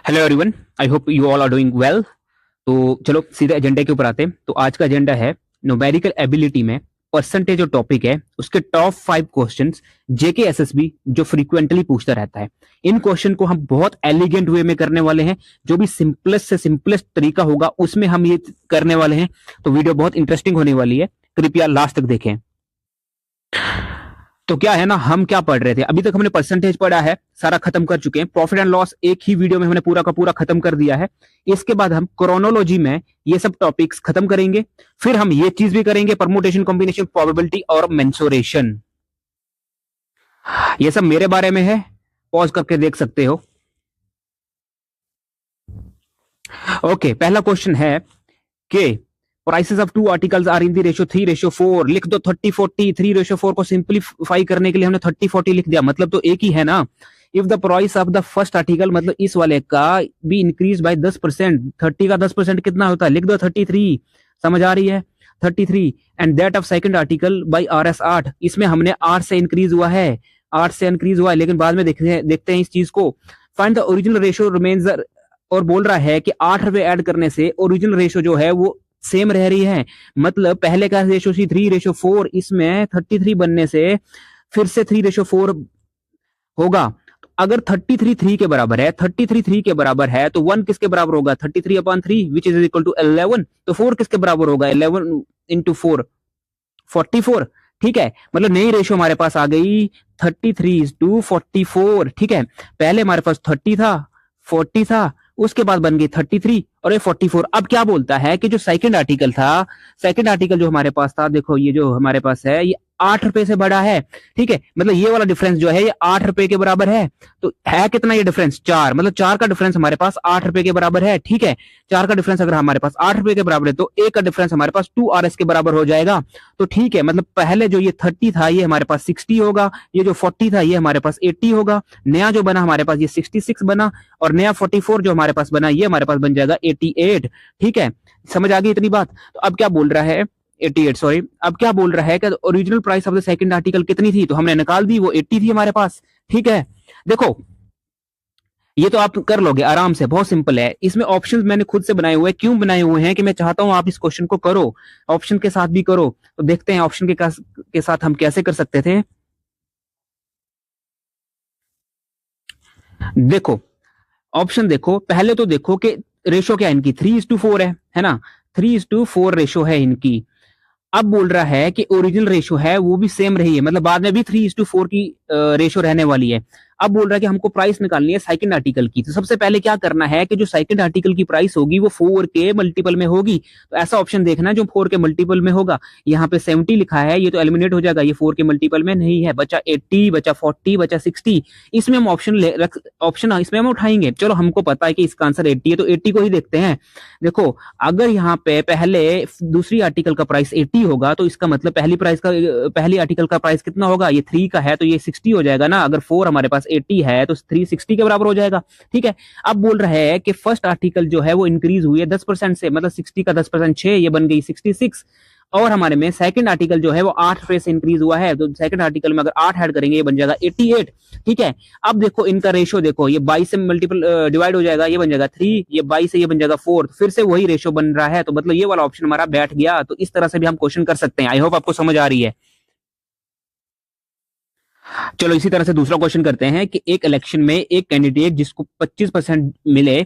Hello everyone, I hope you all are doing well. तो चलो सीधे एजेंडे के ऊपर आते हैं। तो आज का एजेंडा है न्यूमेरिकल एबिलिटी में परसेंटेज जो टॉपिक है उसके टॉप 5 क्वेश्चंस जेके एसएसबी जो फ्रीक्वेंटली पूछता रहता है। इन क्वेश्चन को हम बहुत एलिगेंट वे में करने वाले हैं। जो भी सिंपलेस्ट से सिंपलेस्ट तरीका होगा उसमें हम ये करने वाले हैं। तो वीडियो बहुत इंटरेस्टिंग होने वाली है, कृपया लास्ट तक देखें। तो क्या है ना, हम क्या पढ़ रहे थे अभी तक? हमने परसेंटेज पढ़ा है, सारा खत्म कर चुके हैं। प्रॉफिट एंड लॉस एक ही वीडियो में हमने पूरा का पूरा खत्म कर दिया है। इसके बाद हम क्रोनोलॉजी में ये सब टॉपिक्स खत्म करेंगे। फिर हम ये चीज भी करेंगे, परमुटेशन, कॉम्बिनेशन, प्रोबेबिलिटी और मेंसुरेशन। ये सब मेरे बारे में है, पॉज करके देख सकते हो। ओके, पहला क्वेश्चन है कि prices of two articles are in the ratio 3:4। लिख दो 30:40। 3:4 को सिंपलीफाई करने के लिए हमने 30:40 लिख दिया, मतलब तो एक ही है ना। If the price of the first article, मतलब इस वाले का भी इंक्रीज बाय 10%, 30 का 10% कितना होता है? लिख दो 33। समझ आ रही है? 33। And that of second article by RS 8। इसमें हमने 8 से इंक्रीज हुआ है, 8 से इंक्रीज हुआ है, लेकिन बाद में देखते हैं इस चीज को। Find the original ratio remains, और बोल रहा है कि 8 रुपए ऐड करने से ओरिजिनल रेशियो जो है वो सेम रह रही है। मतलब पहले का रेशियो 3:4, इसमें 33 बनने से फिर से 3:4 होगा। तो अगर 33 3 के बराबर है, 33 3 के बराबर है, तो 1 किसके बराबर होगा? 33/3 विच इज इक्वल टू 11। तो 4 किसके बराबर होगा? 11 इंटू 4, 44। ठीक है, मतलब नई रेशियो हमारे पास आ गई 33:44। ठीक है, पहले हमारे पास 30 था, 40 था, उसके बाद बन गई 33 और ये 44। अब क्या बोलता है कि जो सेकंड आर्टिकल था, सेकंड आर्टिकल जो हमारे पास था, देखो ये जो हमारे पास है ये 8 रुपए से बड़ा है। ठीक है, मतलब ये वाला डिफरेंस जो है ये 8 रुपए के बराबर है। तो है कितना ये डिफरेंस? 4। मतलब 4 का डिफरेंस हमारे पास 8 रुपए के बराबर है। ठीक है, 4 का डिफरेंस अगर हमारे पास 8 रुपए के बराबर है तो एक का डिफरेंस हमारे पास 2RS के बराबर हो जाएगा। तो ठीक है, मतलब पहले जो ये 30 था ये हमारे पास 60 होगा, ये जो 40 था ये हमारे पास 80 होगा, नया जो बना हमारे पास ये 66 बना, और नया 44 जो हमारे पास बना ये हमारे पास बन जाएगा 88। ठीक है, समझ आ गई इतनी बात? तो अब क्या बोल रहा है? 88, सॉरी। अब क्या बोल रहा है कि original price of the second article कितनी थी? तो हमने निकाल दी, वो 80 थी हमारे पास। ठीक है, देखो ये तो आप कर लोगे आराम से, बहुत सिंपल है। इसमें ऑप्शंस मैंने खुद से बनाए हुए हैं। क्यों बनाए हुए हैं? कि मैं चाहता हूं आप इस क्वेश्चन को करो, ऑप्शन के साथ भी करो। तो देखते हैं ऑप्शन के साथ हम कैसे कर सकते थे। देखो ऑप्शन देखो, पहले तो देखो कि रेशो क्या है इनकी, 3:4 है ना। 3:4 रेशो है इनकी। अब बोल रहा है कि ओरिजिनल रेशो है वो भी सेम रही है, मतलब बाद में भी 3:4 की रेशो रहने वाली है। अब बोल रहा है कि हमको प्राइस निकालनी है सेकंड आर्टिकल की। तो सबसे पहले क्या करना है कि जो सेकंड आर्टिकल की प्राइस होगी वो 4 के मल्टीपल में होगी। तो ऐसा ऑप्शन देखना जो 4 के मल्टीपल में होगा। यहाँ पे 70 लिखा है, ये तो एलिमिनेट हो जाएगा, ये 4 के मल्टीपल में नहीं है। बचा 80, बचा 40, बचा 60। इसमें हम ऑप्शन इसमें हम उठाएंगे। चलो हमको पता है कि इसका आंसर 80 है, तो 80 को ही देखते हैं। देखो अगर यहाँ पे पहले दूसरी आर्टिकल का प्राइस 80 होगा तो इसका मतलब पहली आर्टिकल का प्राइस कितना होगा? ये 3 का है तो ये 60 हो जाएगा ना। अगर 4 हमारे पास 80 है तो 3 60 के बराबर हो जाएगा। ठीक है, अब बोल रहा है कि फर्स्ट आर्टिकल जो है वो इंक्रीज हुई है 10% से, मतलब 60 का 10% 6, ये बन गई 66। और हमारे में सेकंड आर्टिकल जो है वो 8 रुपए से इंक्रीज हुआ है, तो सेकंड आर्टिकल में अगर 8 ऐड करेंगे ये बन जाएगा 88। ठीक है, अब देखो इनका रेशियो देखो, ये 22 से मल्टीपल डिवाइड हो जाएगा, ये बन जाएगा 3, ये 22 से ये बन जाएगा 4, फिर से वही रेशियो बन रहा है। तो मतलब ये वाला ऑप्शन हमारा बैठ गया। तो इस तरह से भी हम क्वेश्चन कर सकते हैं। आई होप आपको समझ आ रही है। चलो इसी तरह से दूसरा क्वेश्चन करते हैं कि एक इलेक्शन में एक कैंडिडेट जिसको 25% मिले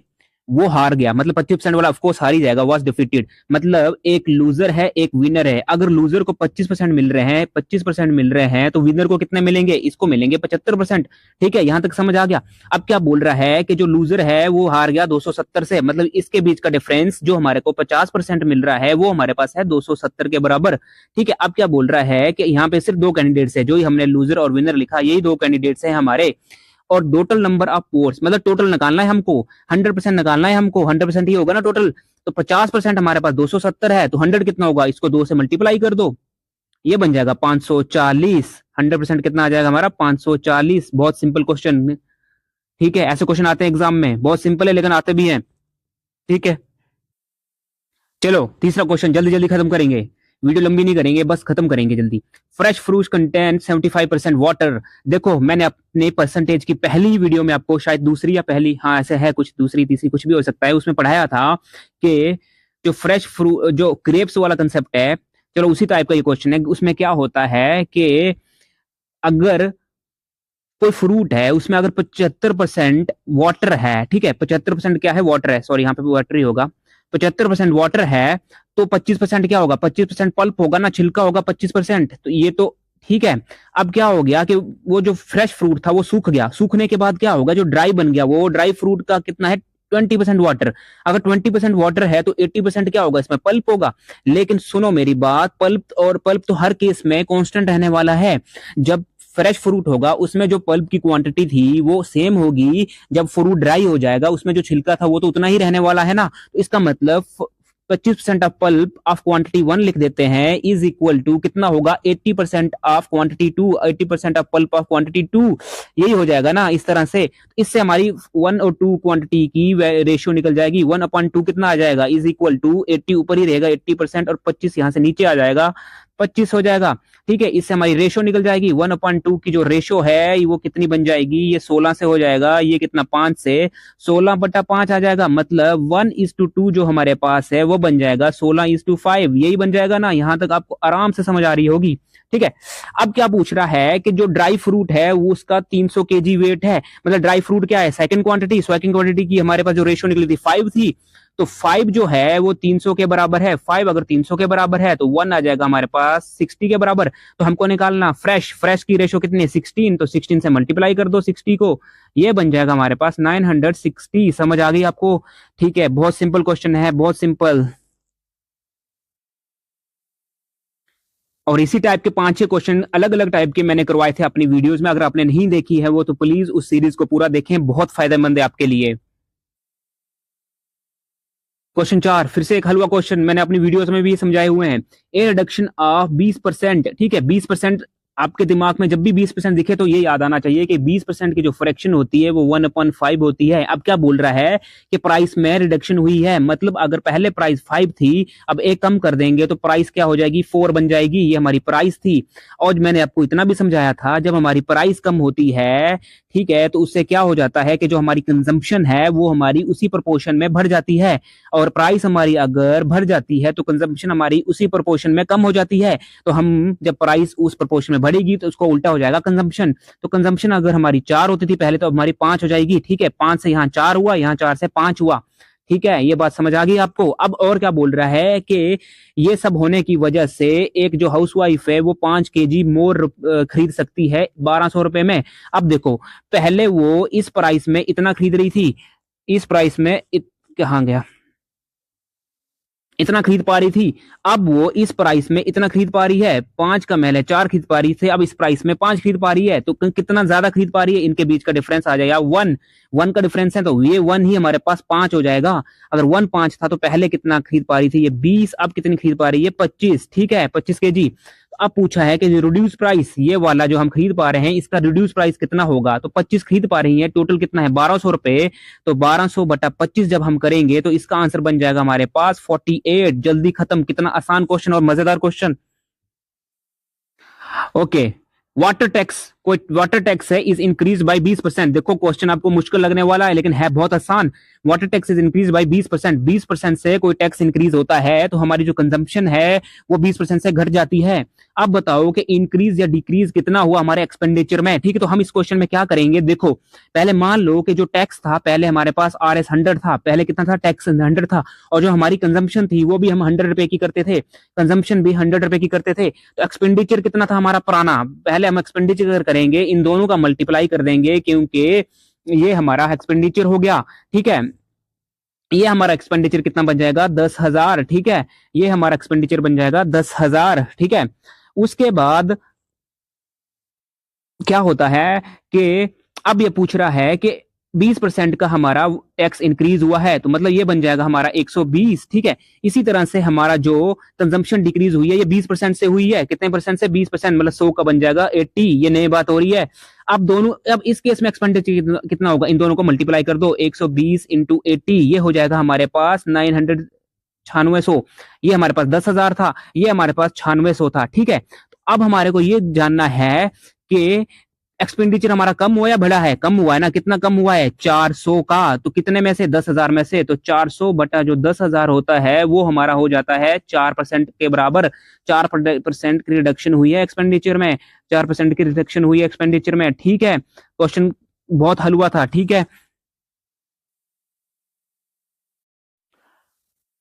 वो हार गया, मतलब 25% वाला ऑफकोर्स हार ही जाएगा, वॉज डिफीटेड। मतलब एक लूजर है एक विनर है। अगर लूजर को 25% मिल रहे हैं, 25% मिल रहे हैं, तो विनर को कितने मिलेंगे? इसको मिलेंगे 75%। ठीक है, यहां तक समझ आ गया। अब क्या बोल रहा है कि जो लूजर है वो हार गया 270 से, मतलब इसके बीच का डिफरेंस जो हमारे को 50% मिल रहा है वो हमारे पास है 270 के बराबर। ठीक है, अब क्या बोल रहा है कि यहाँ पे सिर्फ 2 कैंडिडेट्स है, जो ही हमने लूजर और विनर लिखा यही 2 कैंडिडेट्स है हमारे। और टोटल नंबर ऑफ वोट्स, मतलब टोटल निकालना है हमको, 100% निकालना है हमको, 100% ही होगा ना टोटल। तो 50% हमारे पास 270 है, तो 100 कितना होगा? इसको 2 से मल्टीप्लाई कर दो, ये बन जाएगा 540। 100% कितना आ जाएगा हमारा? 540। बहुत सिंपल क्वेश्चन। ठीक है, ऐसे क्वेश्चन आते हैं एग्जाम में, बहुत सिंपल है लेकिन आते भी हैं। ठीक है, चलो तीसरा क्वेश्चन जल्दी जल्दी खत्म करेंगे। वीडियो लंबी नहीं करेंगे, बस खत्म करेंगे जल्दी। Fresh fruit content 75% water. देखो मैंने अपने परसेंटेज की पहली वीडियो में आपको, शायद दूसरी या पहली, हाँ ऐसे है कुछ, दूसरी तीसरी कुछ भी हो सकता है, उसमें पढ़ाया था कि जो फ्रेश फ्रूट, जो ग्रेप्स वाला कंसेप्ट है, चलो उसी टाइप का ये क्वेश्चन है। उसमें क्या होता है कि अगर कोई फ्रूट है उसमें अगर 75% वाटर है, ठीक है, 75% क्या है, वाटर है, सॉरी यहाँ पे वाटर ही होगा, 75% वाटर है, तो 25% क्या होगा, 25% पल्प होगा ना, छिलका होगा 25%, तो ये तो ठीक है। अब क्या हो गया कि वो जो फ्रेश फ्रूट था वो सूख गया, सूखने के बाद क्या होगा, जो ड्राई बन गया, वो ड्राई फ्रूट का कितना है, 20% वाटर। अगर 20% वाटर है तो 80% क्या होगा, इसमें पल्प होगा। लेकिन सुनो मेरी बात, पल्प और पल्प तो हर केस में कांस्टेंट रहने वाला है। जब फ्रेश फ्रूट होगा उसमें जो पल्प की क्वांटिटी थी वो सेम होगी, जब फ्रूट ड्राई हो जाएगा उसमें जो छिलका था वो तो उतना ही रहने वाला है ना। तो इसका मतलब 25% ऑफ पल्प ऑफ क्वांटिटी 1 लिख देते हैं, इज इक्वल टू कितना होगा, 80% of quantity 2, 80% of pulp of quantity 2, यही हो जाएगा ना इस तरह से। इससे हमारी 1 और 2 क्वांटिटी की रेशियो निकल जाएगी, 1/2 कितना आ जाएगा, इज इक्वल टू 80 ऊपर ही रहेगा 80%, और 25 यहां से नीचे आ जाएगा, 25 हो जाएगा। ठीक है, इससे हमारी रेशो निकल जाएगी, 1/2 की जो रेशो है वो कितनी बन जाएगी, ये 16 से हो जाएगा, ये कितना 5 से 16/5 आ जाएगा। मतलब 1:2 जो हमारे पास है वो बन जाएगा 16:5, यही बन जाएगा ना। यहां तक आपको आराम से समझ आ रही होगी। ठीक है, अब क्या पूछ रहा है कि जो ड्राई फ्रूट है वो उसका 300 केजी वेट है, मतलब ड्राई फ्रूट क्या है, सेकंड क्वांटिटी की हमारे पास जो रेशो निकली थी 5 थी, तो 5 जो है वो 300 के बराबर है। 5 अगर 300 के बराबर है तो 1 आ जाएगा हमारे पास 60 के बराबर। तो हमको निकालना फ्रेश की रेशो कितनी है, 16, तो 16 से मल्टीप्लाई कर दो 60 को, ये बन जाएगा हमारे पास 960। समझ आ गई आपको? ठीक है, बहुत सिंपल क्वेश्चन है, बहुत सिंपल। और इसी टाइप के 5-6 क्वेश्चन अलग अलग टाइप के मैंने करवाए थे अपनी वीडियोस में। अगर आपने नहीं देखी है वो तो प्लीज उस सीरीज को पूरा देखें, बहुत फायदेमंद है आपके लिए। क्वेश्चन 4 फिर से एक हलवा क्वेश्चन, मैंने अपनी वीडियोस में भी समझाए हुए हैं। ए रिडक्शन ऑफ 20%, ठीक है, 20%, आपके दिमाग में जब भी 20% दिखे तो ये याद आना चाहिए कि 20% की जो फ्रैक्शन होती है वो 1/5 होती है। अब क्या बोल रहा है कि प्राइस में रिडक्शन हुई है, मतलब अगर पहले प्राइस 5 थी, अब एक कम कर देंगे तो प्राइस क्या हो जाएगी, 4 बन जाएगी। ये हमारी प्राइस थी। और मैंने आपको इतना भी समझाया था, जब हमारी प्राइस कम होती है, ठीक है, तो उससे क्या हो जाता है कि जो हमारी कंजम्पशन है वो हमारी उसी प्रोपोर्शन में बढ़ जाती है, और प्राइस हमारी अगर बढ़ जाती है तो कंजम्पशन हमारी उसी प्रोपोर्शन में कम हो जाती है। तो हम जब प्राइस उस प्रोपोर्शन में बढ़ेगी तो उसको उल्टा हो जाएगा कंजम्पशन। तो कंजम्पशन अगर हमारी 4 होती थी पहले, तो अब हमारी 5 हो जाएगी। ठीक है, 5 से यहाँ 4 हुआ, यहाँ 4 से 5 हुआ। ठीक है, ये बात समझ आ गई आपको? अब और क्या बोल रहा है कि ये सब होने की वजह से एक जो हाउसवाइफ है वो 5 केजी मोर खरीद सकती है 1200 रुपए में। अब देखो, पहले वो इस प्राइस में इतना खरीद रही थी, इस प्राइस में कहाँ गया, इतना खरीद पा रही थी, अब वो इस प्राइस में इतना खरीद पा रही है, 5 का महल है 4 खरीद पा रही थी, अब इस प्राइस में 5 खरीद पा रही है। तो कितना ज्यादा खरीद पा रही है, इनके बीच का डिफरेंस आ जाएगा 1 का डिफरेंस है, तो ये 1 ही हमारे पास 5 हो जाएगा। अगर 1 5 था तो पहले कितना खरीद पा रही थी, ये 20, अब कितनी खरीद पा रही है, 25। ठीक है, 25 केजी। अब पूछा है कि रिड्यूस प्राइस, ये वाला जो हम खरीद पा रहे हैं इसका रिड्यूस प्राइस कितना होगा, तो 25 खरीद पा रही है, टोटल कितना है 1200 रुपए, तो 1200/25 जब हम करेंगे तो इसका आंसर बन जाएगा हमारे पास 48। जल्दी खत्म, कितना आसान क्वेश्चन और मजेदार क्वेश्चन। ओके, वाटर टैक्स, कोई वाटर टैक्स है, इज इंक्रीज बाय 20%। देखो क्वेश्चन आपको मुश्किल लगने वाला है लेकिन है बहुत आसान। Water tax is increase by 20%, 20% से कोई टैक्स इंक्रीज होता है तो हमारी जो कंजम्पशन है वो 20% से घट जाती है। अब बताओ कि इंक्रीज या डिक्रीज कितना हुआ हमारे एक्सपेंडिचर में। ठीक है, तो हम इस क्वेश्चन में क्या करेंगे, देखो पहले मान लो कि जो टैक्स था, पहले हमारे पास RS 100 था, पहले कितना था, टैक्स 100 था, और जो हमारी कंजम्पशन थी वो भी हम 100 रुपए की करते थे, कंजम्पशन भी 100 रुपए की करते थे। तो एक्सपेंडिचर कितना था हमारा पुराना, पहले हम एक्सपेंडिचर करेंगे, इन दोनों का मल्टीप्लाई कर देंगे, क्योंकि ये हमारा एक्सपेंडिचर हो गया। ठीक है, ये हमारा एक्सपेंडिचर कितना बन जाएगा, 10,000। ठीक है, ये हमारा एक्सपेंडिचर बन जाएगा 10,000। ठीक है, उसके बाद क्या होता है कि अब ये पूछ रहा है कि 20% का हमारा टैक्स इंक्रीज हुआ है, तो मतलब ये बन जाएगा हमारा 120। ठीक है, इसी तरह से हमारा जो कंजम्पशन डिक्रीज हुई है ये 20% से हुई है, कितने परसेंट से, 20%, मतलब 100 का बन जाएगा 80। ये नई बात हो रही है। अब दोनों, अब इस केस में एक्सपेंडिचर कितना होगा, इन दोनों को मल्टीप्लाई कर दो, 120 इंटू 80, ये हो जाएगा हमारे पास 9600, ये हमारे पास 10,000 था, ये हमारे पास 9600 था, ठीक है। तो अब हमारे को ये जानना है कि एक्सपेंडिचर हमारा कम हुआ या बढ़ा है? कम हुआ है ना, कितना कम हुआ है? 400 का, तो कितने में से? 10,000 में से, तो 400 बटा जो 10,000 होता है वो हमारा हो जाता है 4% के बराबर। 4% की रिडक्शन हुई है एक्सपेंडिचर में, 4% की रिडक्शन हुई है एक्सपेंडिचर में, ठीक है। क्वेश्चन बहुत हल हुआ था, ठीक है।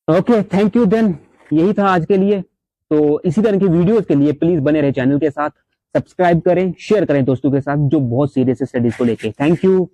ओके, थैंक यू देन, यही था आज के लिए। तो इसी तरह की वीडियोस के लिए प्लीज बने रहे चैनल के साथ, सब्सक्राइब करें, शेयर करें दोस्तों के साथ जो बहुत सीरियस है स्टडीज को लेके। Thank you.